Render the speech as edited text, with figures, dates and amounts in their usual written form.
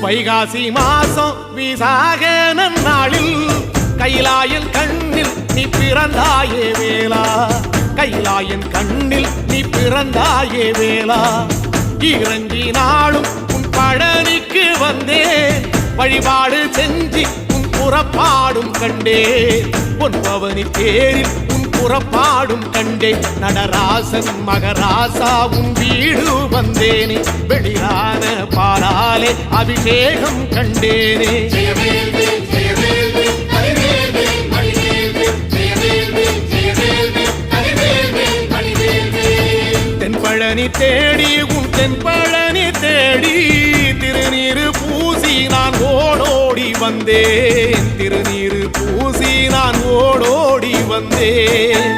வைகாசி மாசம் விசாக நன்னாளில் கைலாயன் கண்ணில் நீ பிறந்தாயே வேளா, கைலாயன் கண்ணில் நீ பிறந்தாயே வேளா. இறங்கி நாளும் உன் பழனிக்கு வந்தேன், வழிபாடு செஞ்சு உன் புறப்பாடும் கண்டேன். உன் பவனி தேரில் உன் புறப்பாடும் கண்டேன். நடராசன் மகராசா உன் வீடு வந்தேனே, வெளியான பாலாலே அபிஷேகம் கண்டேனே. தென்பழனி தேடி உன் தென்பழனி தேடி திருநீரு பூசி நான் ஓடோடி வந்தேன், திருநீரு பூசி நான் ஓடோடி வந்தேன்.